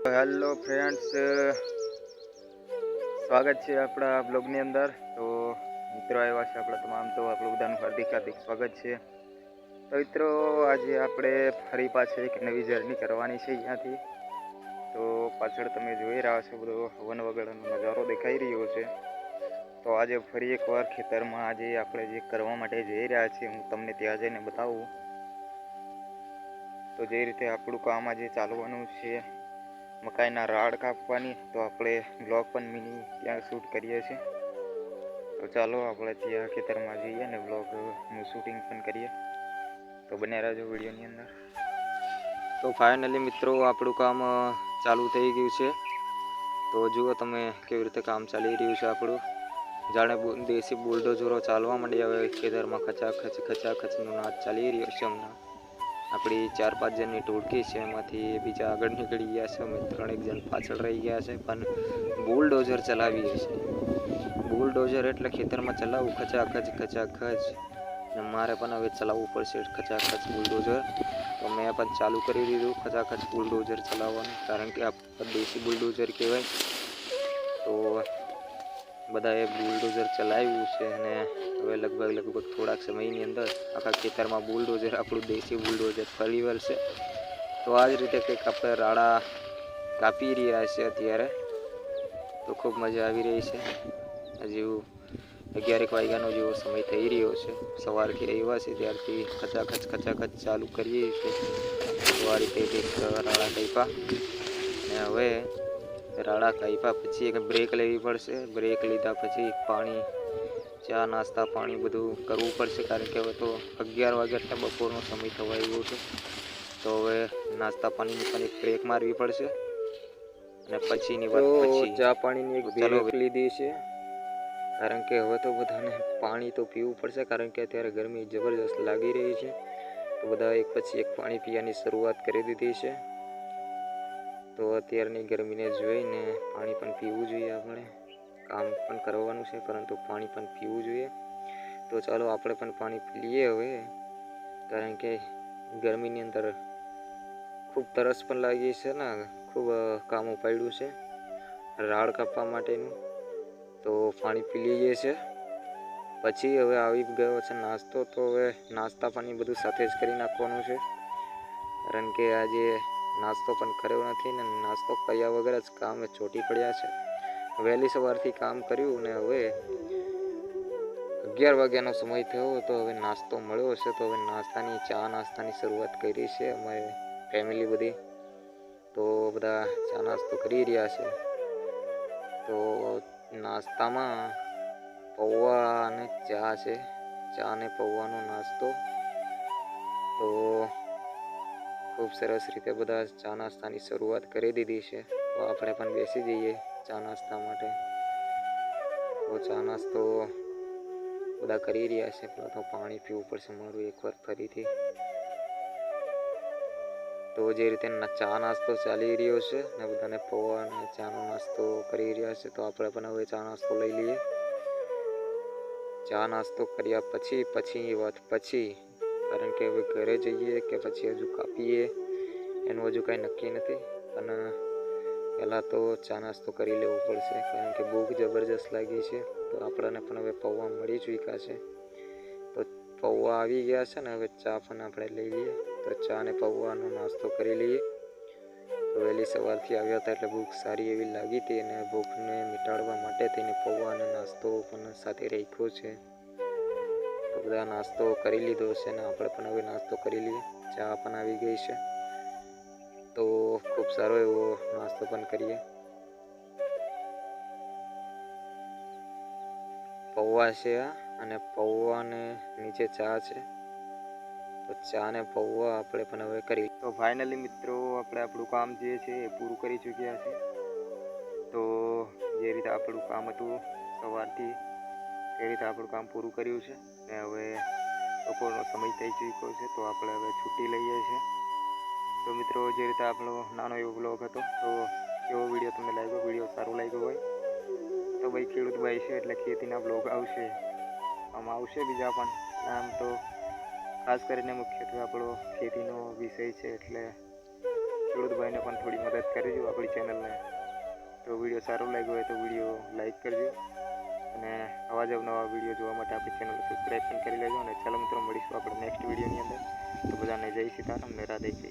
Hello friends, સ્વાગત છે આપણા બ્લોગની અંદર. તો મિત્રો આવ્યા છે આપણા તમામ, તો આપણું બધાનું હાર્દિક સ્વાગત છે. તો મિત્રો આજે આપણે ફરી પાછી એક નવી જર્ની કરવાની છે અહીંયાથી. તો પાછળ તમે જોઈ રહ્યા છો બધો હવન વગરનો નજારો દેખાઈ રહ્યો છે. તો આજે ફરી એકવાર ખેતરમાં આજે આપણે જે કરવા માટે જઈ રહ્યા છીએ, હું તમને ત્યાં જઈને બતાવું. તો જે રીતે આપણું કામ આજે ચાલવાનું છે, મકાઈના રાડ કાપવાની, તો આપણે બ્લોગ પણ મિની ત્યાં શૂટ કરીએ છીએ. તો ચાલો આપણે ત્યાં ખેતરમાં જઈએ અને બ્લોગનું શૂટિંગ પણ કરીએ. તો બન્યા રહેજો વિડીયોની અંદર. તો ફાઇનલી મિત્રો આપણું કામ ચાલુ થઈ ગયું છે. તો જુઓ તમે કેવી રીતે કામ ચાલી રહ્યું છે આપણું. જાણે દેશી બુલડોઝરો ચાલવા માંડ્યા હવે ખેતરમાં. ખચાખચનો નાદ ચાલી રહ્યો છે હમણાં. આપણી 4-5 જણની ટોળકી છે, એમાંથી બીજા આગળ નીકળી ગયા છે, અમે 3 જણ પાછળ રહી ગયા છે. પણ બુલડોઝર ચલાવીએ છીએ. બુલડોઝર એટલે ખેતરમાં ચલાવવું ખચાખચ. મારે પણ હવે ચલાવવું પડશે ખચાખચ બુલડોઝર. તો મેં પણ ચાલુ કરી દીધું ખચાખચ બુલડોઝર ચલાવવાનું, કારણ કે આ દેશી બુલડોઝર કહેવાય. તો બધાએ બુલડોઝર ચલાવ્યું છે અને હવે લગભગ થોડાક સમયની અંદર આખા ખેતરમાં બુલડોઝર, આપણું દેશી બુલડોઝર ફરી વળશે. તો આ જ રીતે કંઈક આપણે રાડા કાપી રહ્યા છે અત્યારે. તો ખૂબ મજા આવી રહી છે. હજુ 11 વાગ્યાનો જેવો સમય થઈ રહ્યો છે. સવારથી આવ્યા છે ત્યારથી ખચાખચ ચાલુ કરીએ છીએ. તો આ રીતે રાડા કાપ્યા, અને હવે રાડા કાપ્યા પછી એક બ્રેક લેવી પડશે. બ્રેક લીધા પછી પાણી, ચા નાસ્તા પાણી બધું કરવું પડશે, કારણ કે હવે તો 11 વાગ્યા એટલે બપોરનો સમય થવા આવ્યો છે. તો હવે નાસ્તા પાણીની પણ એક બ્રેક મારવી પડશે, અને પછીની વાત પછી ચા પાણીની એક બ્રેક લીધી છે, કારણ કે હવે તો બધાને પાણી તો પીવું પડશે, કારણ કે અત્યારે ગરમી જબરજસ્ત લાગી રહી છે. તો બધા એક પછી એક પાણી પીવાની શરૂઆત કરી દીધી છે. તો અત્યારની ગરમીને જોઈને પાણી પણ પીવું જોઈએ. આપણે કામ પણ કરવાનું છે, પરંતુ પાણી પણ પીવું જોઈએ. તો ચાલો આપણે પણ પાણી પી લઈએ હવે, કારણ કે ગરમીની અંદર ખૂબ તરસ પણ લાગી છે ને ખૂબ કામ ઉપાડ્યું છે રાડ કાપવા માટેનું. તો પાણી પી લઈએ છે. પછી હવે આવી ગયો છે નાસ્તો. તો હવે નાસ્તા પાણી બધું સાથે જ કરી નાખવાનું છે, કારણ કે આજે નાસ્તો પણ કર્યો નથી ને નાસ્તો કર્યા વગર જ કામ ચોટી પડ્યા છે. વહેલી સવારથી કામ કર્યું ને હવે 11 વાગ્યાનો સમય થયો. તો હવે નાસ્તો મળ્યો છે. તો હવે ચા નાસ્તાની શરૂઆત કરી છે અમારે ફેમિલી બધી. તો બધા ચા નાસ્તો કરી રહ્યા છે. તો નાસ્તામાં પૌવા અને ચા છે. ચા અને પૌવાનો નાસ્તો. તો ખૂબ સરસ રીતે બધા ચા નાસ્તાની શરૂઆત કરી દીધી છે. તો આપણે પણ બેસી જઈએ ચા નાસ્તા માટે. તો ચા નાસ્તો બધા કરી રહ્યા છે. પહેલાં તો પાણી પીવું પડશે મારું એકવાર ફરીથી. તો જે રીતે ચા નાસ્તો ચાલી રહ્યો છે ને બધાને પૌવા અને ચાનો નાસ્તો કરી રહ્યા છે, તો આપણે પણ હવે ચા નાસ્તો લઈ લઈએ. ચા નાસ્તો કર્યા પછી વાત પછી, કારણ કે હવે ઘરે જઈએ કે પછી હજુ કાપીએ એનું હજુ કાંઈ નક્કી નથી. પણ પહેલાં તો ચા નાસ્તો કરી લેવો પડશે, કારણ કે ભૂખ જબરજસ્ત લાગી છે. તો આપણને પણ હવે પૌવા મળી ચૂક્યા છે. તો પૌવા આવી ગયા છે ને હવે ચા પણ આપણે લઈ લઈએ. તો ચા અને પૌવાનો નાસ્તો કરી લઈએ. તો વહેલી સવારથી આવ્યા હતા એટલે ભૂખ સારી એવી લાગી હતી, અને ભૂખને મિટાડવા માટે થઈને પૌવા અને નાસ્તો પણ સાથે રાખ્યો છે. તો બધા નાસ્તો કરી લીધો છે ને આપણે પણ હવે નાસ્તો કરી લઈએ. ચા પણ આવી ગઈ છે. તો ખૂબ સારો એવો નાસ્તો પણ કરીએ. પૌવા છે અને પૌવાને નીચે ચા છે. તો ચા ને પૌવા આપણે પણ હવે કરી. તો ફાઇનલી મિત્રો આપણે આપણું કામ જે છે એ પૂરું કરી ચૂક્યા છે. તો જે રીતે આપણું કામ હતું સવારથી, એ રીતે આપણું કામ પૂરું કર્યું છે. ને હવે બપોરનો સમય થઈ ચૂક્યો છે. તો આપણે હવે છૂટી લઈએ છીએ. તો મિત્રો જે રીતે આપણો નાનો એવો બ્લોગ હતો, તો એવો વિડીયો તમને લાગ્યો, વિડીયો સારો લાગ્યો હોય તો ભાઈ ખેડૂત ભાઈ છે એટલે ખેતીના બ્લોગ આવશે, આમાં આવશે બીજા પણ. આમ તો ખાસ કરીને મુખ્યત્વે આપણો ખેતીનો વિષય છે, એટલે ખેડૂત ભાઈને પણ થોડી મદદ કરજો આપણી ચેનલને. તો વિડીયો સારો લાગ્યો હોય તો વિડીયો લાઈક કરજો અને આવા જ નવા વિડીયો જોવા માટે આપણી ચેનલ સબસ્ક્રાઈબ પણ કરી લેજો. અને ચાલો મિત્રો, મળીશું આપણે નેક્સ્ટ વિડીયોની અંદર. તો બધાને જય સીતારામ ને રાધે.